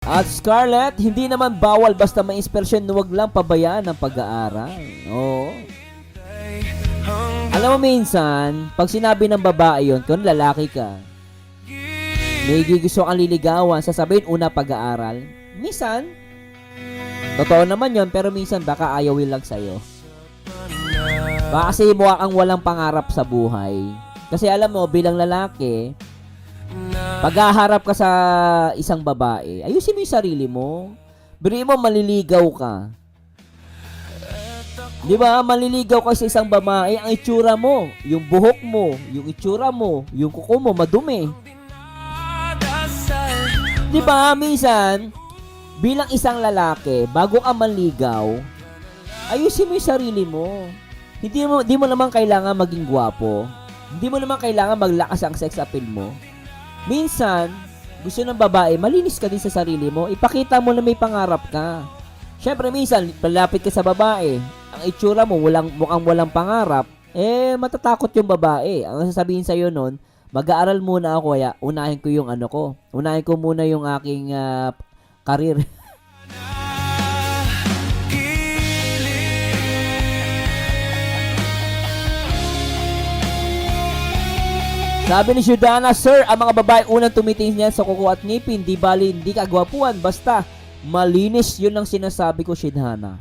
At Scarlett, hindi naman bawal basta may inspirasyon, huwag lang pabayaan ang pag-aaral. Oo. Alam mo minsan, pag sinabi ng babae yun, kung lalaki ka, may gusto kang liligawan, sasabihin una pag-aaral. Minsan, totoo naman yun, pero minsan baka ayawin lang sa'yo. Baka kasi mukha kang walang pangarap sa buhay. Kasi alam mo, bilang lalaki, pag-aharap ka sa isang babae, ayusin mo yung sarili mo. Biruin mo, maliligaw ka. Di ba? Maliligaw ka sa isang babae, ang itsura mo, yung buhok mo, yung itsura mo, yung kuko mo, madumi. Di ba? Minsan, bilang isang lalaki, bago ka manligaw, ayusin mo yung sarili mo. Hindi mo naman kailangan maging gwapo. Hindi mo naman kailangan maglakas ang sex appeal mo. Minsan, gusto ng babae, malinis ka din sa sarili mo. Ipakita mo na may pangarap ka. Syempre, minsan, palapit ka sa babae. Ang itsura mo, mukhang walang pangarap. Matatakot yung babae. Ang sasabihin sa'yo nun, mag-aaral muna ako, kaya unahin ko yung ano ko. Unahin ko muna yung aking career. Sabi ni Shudana, Sir, ang mga babae unang tumitingin niyan sa kuko at ngipin, di bali, hindi kagwapuan, basta malinis, yun ang sinasabi ko, Shudana.